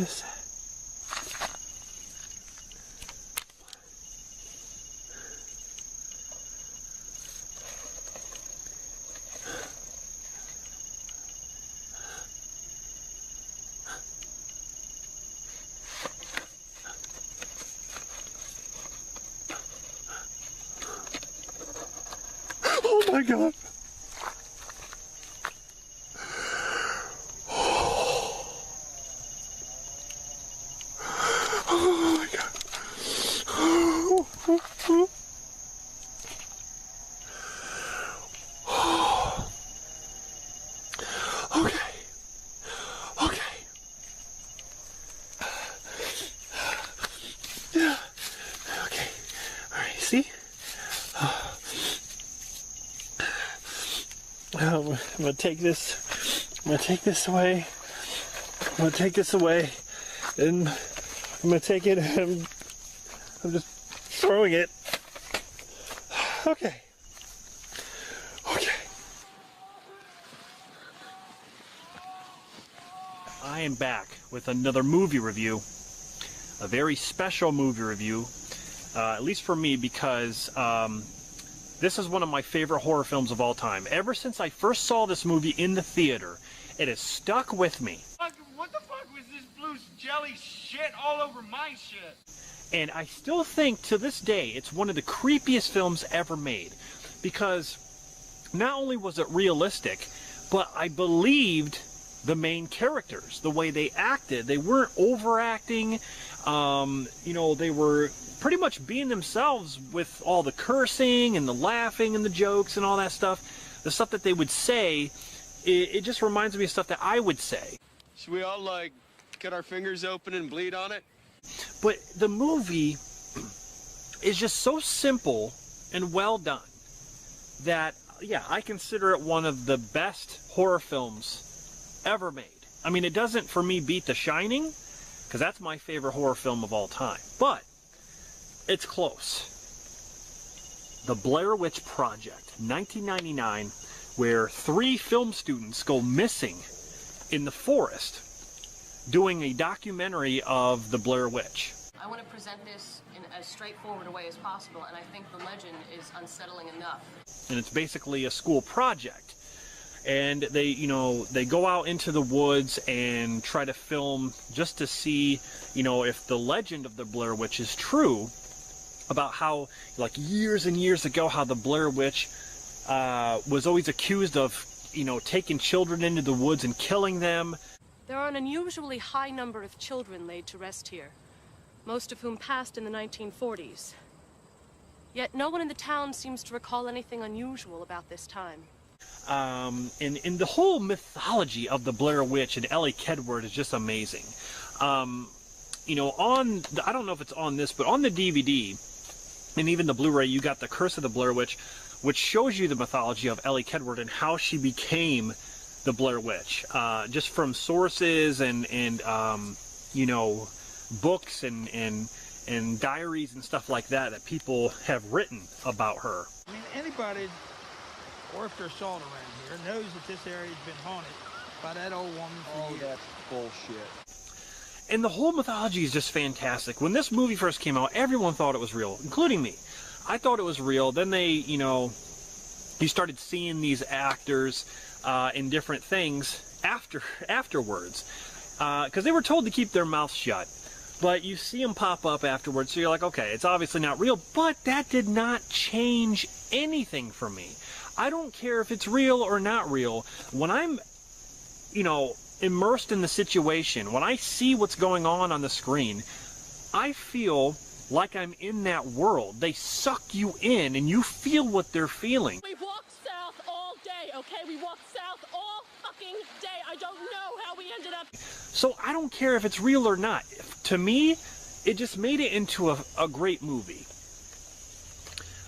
What is that? Oh my God. Oh my God. Okay. Okay. Yeah. Okay. All right. See? I'm gonna take this. I'm gonna take this away. I'm gonna take this away, and I'm gonna take it. And I'm just throwing it. Okay. Okay. I am back with another movie review. A very special movie review, at least for me, because this is one of my favorite horror films of all time. Ever since I first saw this movie in the theater, it has stuck with me. What the fuck was this blue jelly shit all over my shit? And I still think to this day it's one of the creepiest films ever made, because not only was it realistic, but I believed the main characters, the way they acted. They weren't overacting. You know, they were pretty much being themselves with all the cursing and the laughing and the jokes and all that stuff. The stuff that they would say, it just reminds me of stuff that I would say. Should we all, like, cut our fingers open and bleed on it? But the movie is just so simple and well done that, yeah, I consider it one of the best horror films ever made. I mean, it doesn't, for me, beat The Shining, because that's my favorite horror film of all time. But it's close. The Blair Witch Project, 1999, where 3 film students go missing in the forest doing a documentary of the Blair Witch. I want to present this in as straightforward a way as possible, and I think the legend is unsettling enough. And it's basically a school project. And they, you know, they go out into the woods and try to film just to see, you know, if the legend of the Blair Witch is true, about how, like, years and years ago, how the Blair Witch was always accused of, you know, taking children into the woods and killing them. There are an unusually high number of children laid to rest here, most of whom passed in the 1940s. Yet no one in the town seems to recall anything unusual about this time. And the whole mythology of the Blair Witch and Ellie Kedward is just amazing. You know, I don't know if it's on this, but on the DVD and even the Blu-ray, you got The Curse of the Blair Witch, which shows you the mythology of Ellie Kedward and how she became the Blair Witch, just from sources and you know, books and diaries and stuff like that that people have written about her. I mean, anybody, or if there's salt around here, knows that this area's been haunted by that old woman for years. That's bullshit. And the whole mythology is just fantastic. When this movie first came out, everyone thought it was real, including me. I thought it was real. Then they, you know, you started seeing these actors in different things afterwards, because they were told to keep their mouths shut. But you see them pop up afterwards, so you're like, okay, it's obviously not real. But that did not change anything for me. I don't care if it's real or not real. When I'm, you know, immersed in the situation, when I see what's going on the screen, I feel like I'm in that world. They suck you in and you feel what they're feeling. We walked south all day, okay? We walked south all fucking day. I don't know how we ended up. So I don't care if it's real or not. To me, it just made it into a great movie.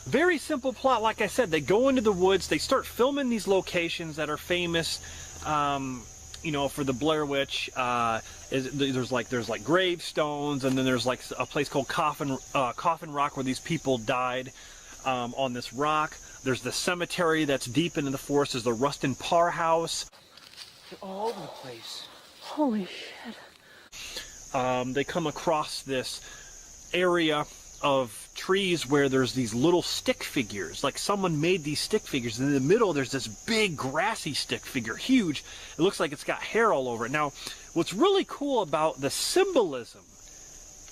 Very simple plot, like I said. They go into the woods, they start filming these locations that are famous, you know, for the Blair Witch. There's like gravestones, and then there's like a place called Coffin Rock where these people died on this rock. There's the cemetery that's deep into the forest. There's the Rustin Parr house. They're all over the place. Holy shit. they come across this area of trees where there's these little stick figures. Like someone made these stick figures. In the middle, there's this big grassy stick figure, huge. It looks like it's got hair all over it. Now, what's really cool about the symbolism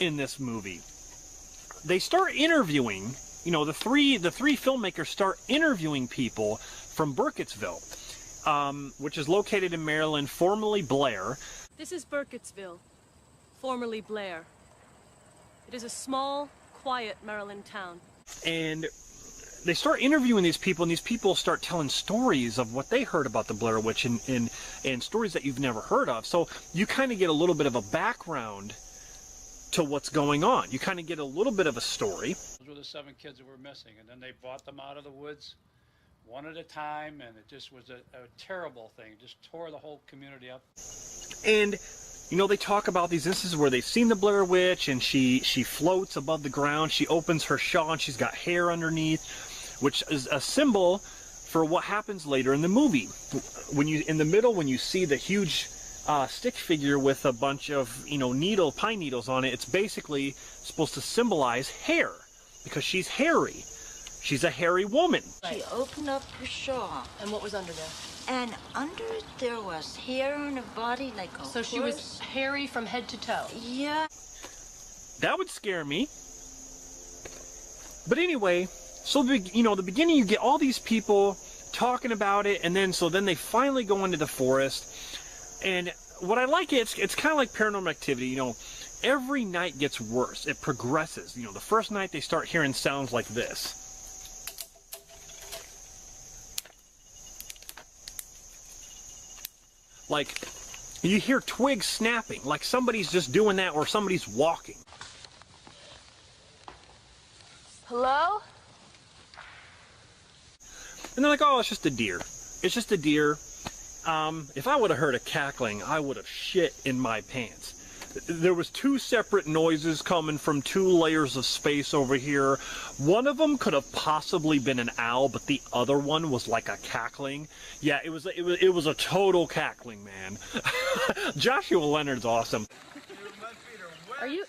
in this movie, they start interviewing, you know, the three filmmakers start interviewing people from Burkittsville, which is located in Maryland, formerly Blair. This is Burkittsville, formerly Blair. It is a small, quiet Maryland town. And they start interviewing these people, and these people start telling stories of what they heard about the Blair Witch and stories that you've never heard of. So you kind of get a little bit of a background to what's going on. You kind of get a little bit of a story. Those were the 7 kids that were missing, and then they brought them out of the woods one at a time, and it just was a terrible thing. It just tore the whole community up. And you know, they talk about these instances where they've seen the Blair Witch, and she floats above the ground. She opens her shawl, and she's got hair underneath, which is a symbol for what happens later in the movie. When you see the huge stick figure with a bunch of, you know, pine needles on it, it's basically supposed to symbolize hair, because she's hairy. She's a hairy woman. She opened up her shawl. And what was under there? And under it there was hair on her body like a So she was hairy from head to toe? Yeah. That would scare me. But anyway, so the beginning, you get all these people talking about it, and then they finally go into the forest. And what I like, it's kind of like Paranormal Activity. You know, every night gets worse. It progresses. You know, the first night they start hearing sounds like this. Like, you hear twigs snapping, like somebody's just doing that, or somebody's walking. Hello? And they're like, oh, it's just a deer. It's just a deer. If I would have heard a cackling, I would have shit in my pants. There was 2 separate noises coming from 2 layers of space over here. One of them could have possibly been an owl, but the other one was like a cackling. Yeah, it was a total cackling, man. Joshua Leonard's awesome.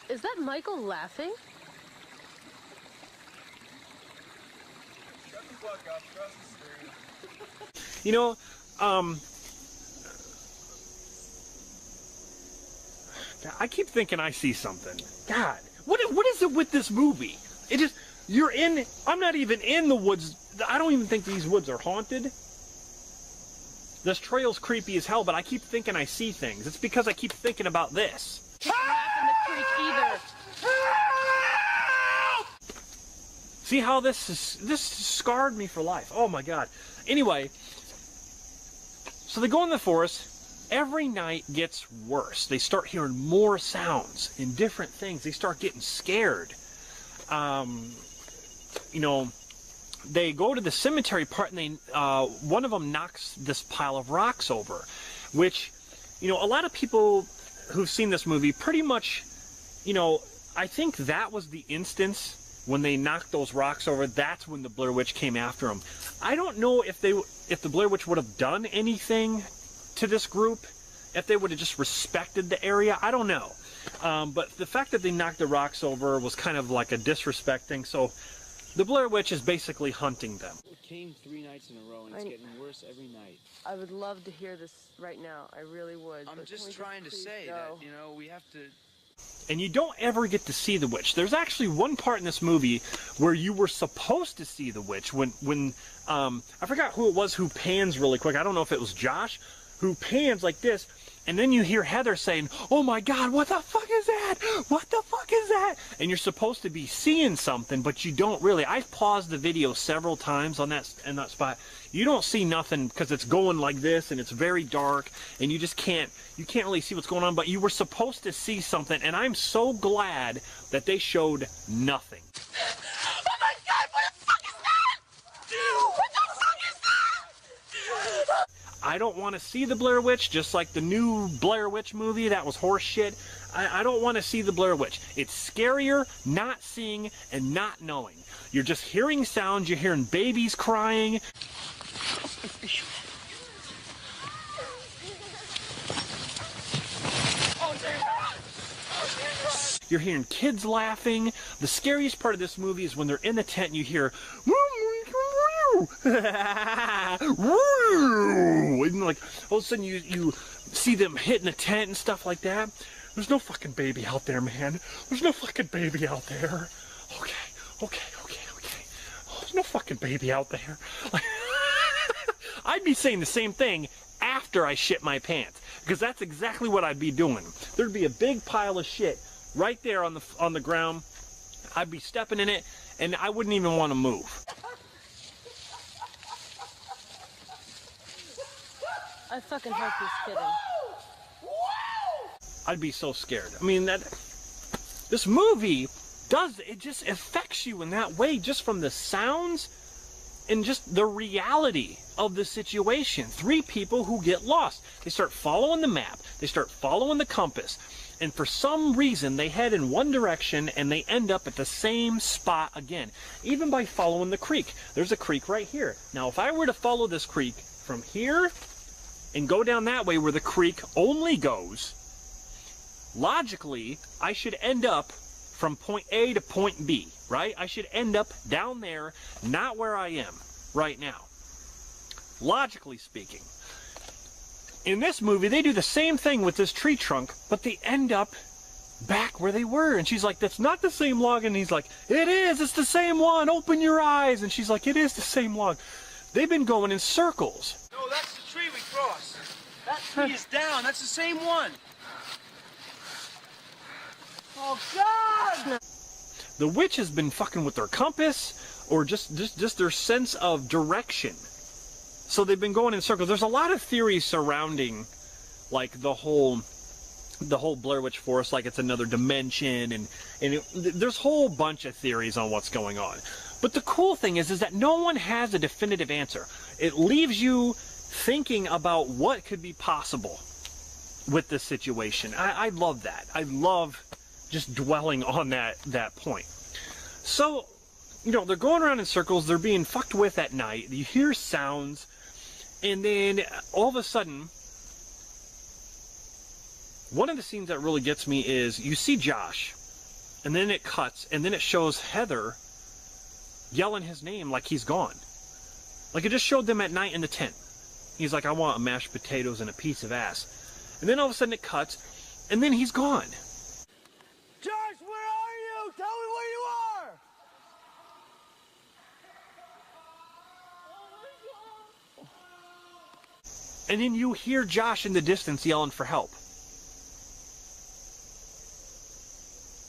Is that Michael laughing? Shut the fuck up, trust the stream. You know, I keep thinking I see something. God, what is it with this movie? It just, I'm not even in the woods. I don't even think these woods are haunted. This trail's creepy as hell, but I keep thinking I see things. It's because I keep thinking about this. Can't laugh in the creek either. See how this scarred me for life. Oh my God. Anyway, so they go in the forest. Every night gets worse. They start hearing more sounds and different things. They start getting scared. You know, they go to the cemetery part, and one of them knocks this pile of rocks over, which, you know, a lot of people who've seen this movie pretty much, you know, I think that was the instance when they knocked those rocks over. That's when the Blair Witch came after them. I don't know if the Blair Witch would have done anything to this group, if they would have just respected the area. I don't know. But the fact that they knocked the rocks over was kind of like a disrespect thing. So the Blair Witch is basically hunting them. It came 3 nights in a row, and it's getting worse every night. I would love to hear this right now. I really would. I'm just trying to say that, you know, we have to... And you don't ever get to see the witch. There's actually one part in this movie where you were supposed to see the witch when I forgot who it was who pans really quick. I don't know if it was Josh, who pans like this, and then you hear Heather saying, oh my God, what the fuck is that? What the fuck is that? And you're supposed to be seeing something, but you don't really. I've paused the video several times in that spot. You don't see nothing because it's going like this, and it's very dark, and you can't really see what's going on, but you were supposed to see something, and I'm so glad that they showed nothing. Oh my God, what the fuck is that? What the fuck is that? I don't want to see the Blair Witch, just like the new Blair Witch movie. That was horse shit. I don't want to see the Blair Witch. It's scarier not seeing and not knowing. You're just hearing sounds. You're hearing babies crying. You're hearing kids laughing. The scariest part of this movie is when they're in the tent and you hear, and like all of a sudden you see them hitting the tent and stuff like that. There's no fucking baby out there, man. There's no fucking baby out there. Okay. Oh, there's no fucking baby out there. I'd be saying the same thing after I shit my pants, because that's exactly what I'd be doing. There'd be a big pile of shit right there on the ground. I'd be stepping in it, and I wouldn't even want to move. I fucking hope he's kidding. I'd be so scared. I mean, this movie it just affects you in that way, just from the sounds and just the reality of the situation. 3 people who get lost. They start following the map. They start following the compass. And for some reason, they head in one direction and they end up at the same spot again. Even by following the creek. There's a creek right here. Now, if I were to follow this creek from here and go down that way where the creek only goes, logically, I should end up from point A to point B, right? I should end up down there, not where I am right now. Logically speaking. In this movie, they do the same thing with this tree trunk, but they end up back where they were. And she's like, that's not the same log. And he's like, it is, it's the same one. Open your eyes. And she's like, it is the same log. They've been going in circles. No, that's the tree we crossed. That tree is down. That's the same one. Oh, God! The witch has been fucking with their compass or just their sense of direction. So they've been going in circles. There's a lot of theories surrounding like the whole Blair Witch Forest, like it's another dimension, and there's a whole bunch of theories on what's going on. But the cool thing is that no one has a definitive answer. It leaves you thinking about what could be possible with this situation. I love that. I love just dwelling on that point. So, you know, they're going around in circles. They're being fucked with at night. You hear sounds, and then all of a sudden, one of the scenes that really gets me is you see Josh, and then it cuts, and then it shows Heather yelling his name like he's gone. Like it just showed them at night in the tent. He's like, I want mashed potatoes and a piece of ass. And then all of a sudden it cuts, and then he's gone. Josh, where are you? Tell me where you are! And then you hear Josh in the distance yelling for help.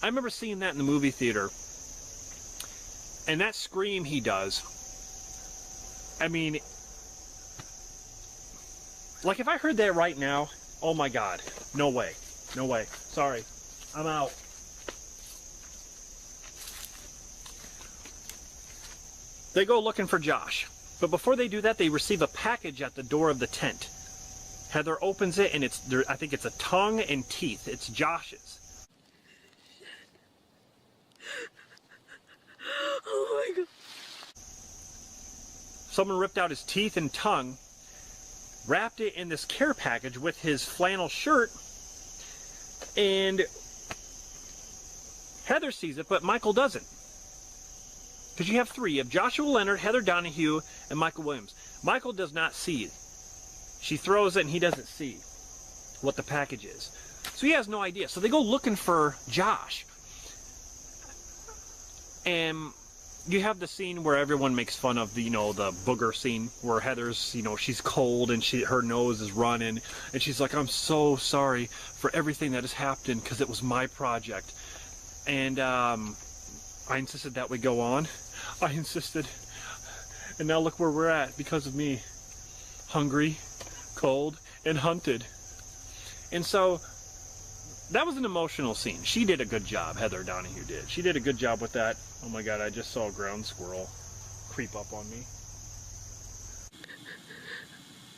I remember seeing that in the movie theater. And that scream he does, I mean, like if I heard that right now, oh my God, no way, no way, sorry, I'm out. They go looking for Josh, but before they do that, they receive a package at the door of the tent. Heather opens it, and I think it's a tongue and teeth. It's Josh's. Oh my God. Someone ripped out his teeth and tongue, wrapped it in this care package with his flannel shirt, and Heather sees it, but Michael doesn't. Because you have 3. You have Joshua Leonard, Heather Donahue, and Michael Williams. Michael does not see it. She throws it, and he doesn't see what the package is. So he has no idea. So they go looking for Josh. And you have the scene where everyone makes fun of the, you know, the booger scene where Heather's, you know, she's cold and her nose is running, and she's like, I'm so sorry for everything that has happened because it was my project. And I insisted that we go on. I insisted. And now look where we're at because of me. Hungry, cold, and hunted. And so that was an emotional scene. She did a good job, Heather Donahue did. She did a good job with that. Oh my God, I just saw a ground squirrel creep up on me.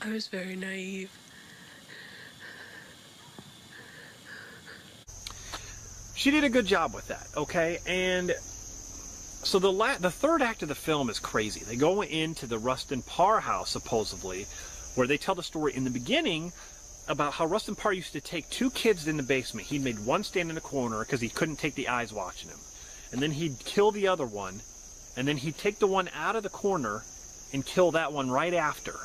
I was very naive. She did a good job with that, okay? And so the third act of the film is crazy. They go into the Rustin Parr house, supposedly, where they tell the story. In the beginning, about how Rustin Parr used to take 2 kids in the basement. He'd made one stand in the corner because he couldn't take the eyes watching him. And then he'd kill the other one. And then he'd take the one out of the corner and kill that one right after.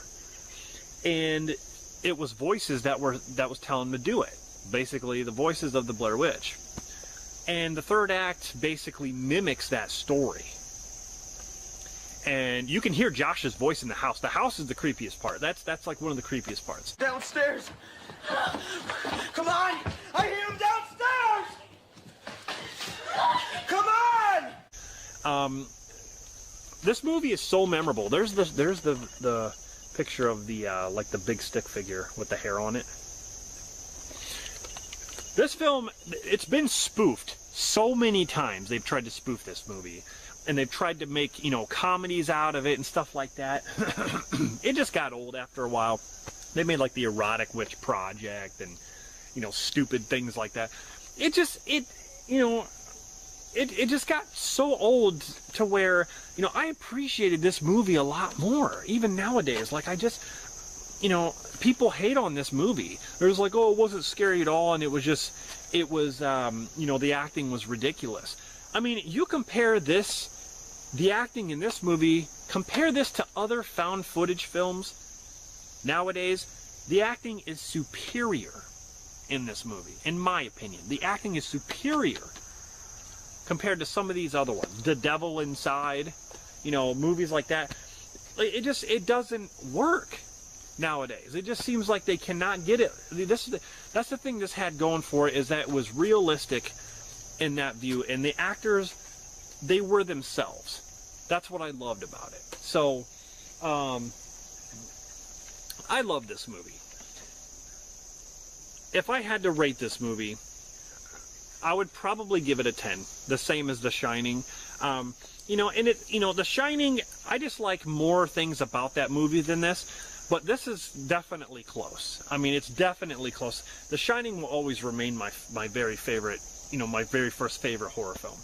And it was voices that was telling him to do it. Basically, the voices of the Blair Witch. And the third act basically mimics that story. And you can hear Josh's voice in the house. The house is the creepiest part. That's like one of the creepiest parts. Downstairs. Come on! I hear him downstairs! Come on! This movie is so memorable. There's the picture of the like the big stick figure with the hair on it. This film, it's been spoofed so many times. They've tried to spoof this movie. And they've tried to make, you know, comedies out of it and stuff like that. It just got old after a while. They made like the Erotic Witch Project and, you know, stupid things like that. It just got so old to where, you know, I appreciated this movie a lot more, even nowadays. Like, you know, people hate on this movie. There's like, oh, it wasn't scary at all, and it was, you know, the acting was ridiculous. I mean, you compare the acting in this movie, compare this to other found footage films nowadays, the acting is superior in this movie, in my opinion. The acting is superior compared to some of these other ones. The Devil Inside, you know, movies like that. It doesn't work nowadays. It just seems like they cannot get it. That's the thing this had going for it, is that it was realistic in that view, and the actors, they were themselves. That's what I loved about it. So, I love this movie. If I had to rate this movie, I would probably give it a 10, the same as The Shining. You know, and The Shining, I just like more things about that movie than this, but this is definitely close. I mean, it's definitely close. The Shining will always remain my very favorite, you know, my very first favorite horror film.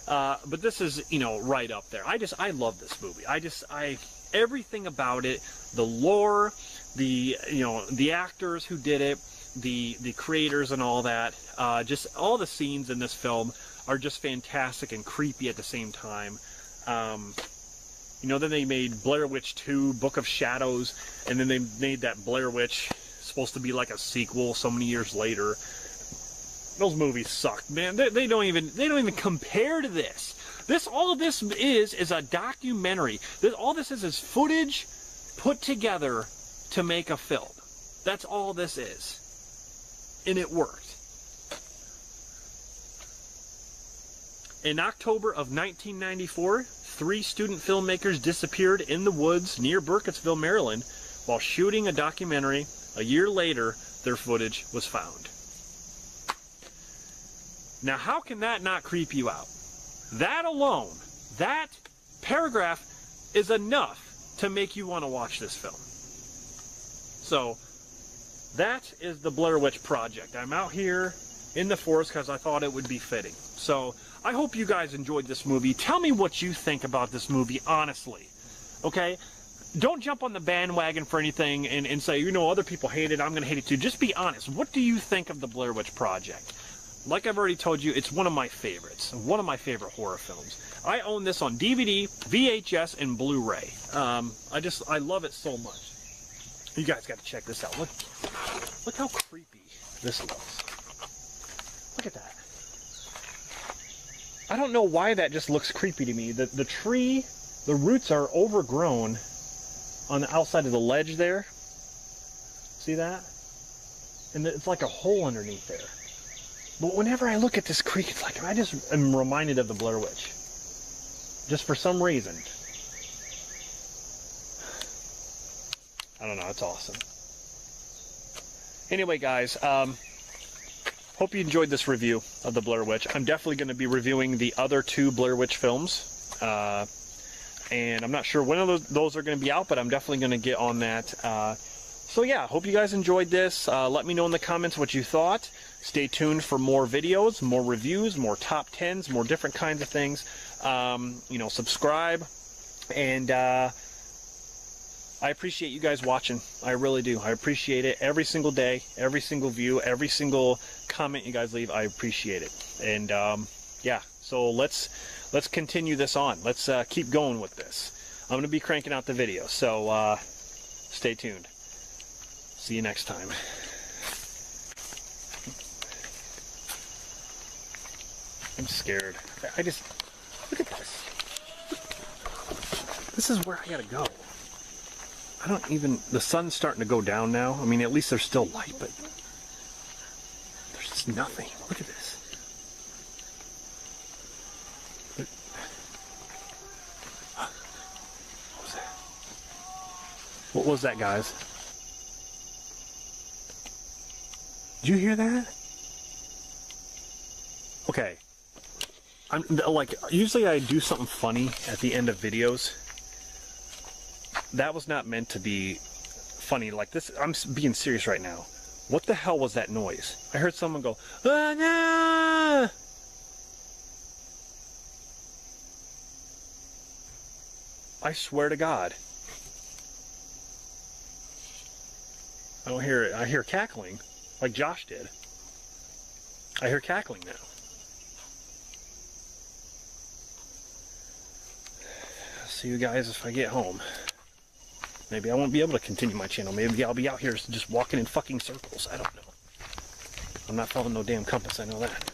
But this is, you know, right up there. I love this movie. Everything about it, the lore, you know, the actors who did it, the creators and all that, just all the scenes in this film are just fantastic and creepy at the same time. You know, then they made Blair Witch 2, Book of Shadows, and then they made that Blair Witch, supposed to be like a sequel so many years later. Those movies sucked, man. They don't even compare to this. All this is a documentary. All this is footage put together to make a film. That's all this is. And it worked. In October of 1994, 3 student filmmakers disappeared in the woods near Burkittsville, Maryland, while shooting a documentary. A year later, their footage was found. Now, how can that not creep you out? That alone, that paragraph is enough to make you want to watch this film. So, that is the Blair Witch Project. I'm out here in the forest because I thought it would be fitting. So, I hope you guys enjoyed this movie. Tell me what you think about this movie, honestly. Okay? Don't jump on the bandwagon for anything and say, you know, other people hate it, I'm going to hate it too. Just be honest. What do you think of the Blair Witch Project? Like I've already told you, it's one of my favorites. One of my favorite horror films. I own this on DVD, VHS, and Blu-ray. I love it so much. You guys got to check this out. Look how creepy this looks. Look at that. I don't know why that just looks creepy to me. The tree, the roots are overgrown on the outside of the ledge there. See that? And it's like a hole underneath there. But whenever I look at this creek, it's like I just am reminded of the Blair Witch. Just for some reason. I don't know, it's awesome. Anyway, guys, hope you enjoyed this review of the Blair Witch. I'm definitely going to be reviewing the other 2 Blair Witch films. And I'm not sure when those are going to be out, but I'm definitely going to get on that. So yeah, hope you guys enjoyed this. Let me know in the comments what you thought. Stay tuned for more videos, more reviews, more top 10s, more different kinds of things. You know, subscribe. And I I appreciate you guys watching. I really do. I appreciate it every single day, every single view, every single comment you guys leave. I appreciate it. And yeah, so let's continue this on. Let's keep going with this. I'm going to be cranking out the video, so stay tuned. See you next time. I'm scared. I just, look at this. This is where I gotta go. I don't even, the sun's starting to go down now. I mean, at least there's still light, but there's just nothing. Look at this. What was that? What was that, guys? Did you hear that? Okay. I'm like, usually I do something funny at the end of videos. That was not meant to be funny like this. I'm being serious right now. What the hell was that noise? I heard someone go, ah, nah! I swear to God. I don't hear it. I hear cackling, like Josh did. I hear cackling now. See you guys if I get home. Maybe I won't be able to continue my channel. Maybe I'll be out here just walking in fucking circles. I don't know. I'm not following no damn compass, I know that.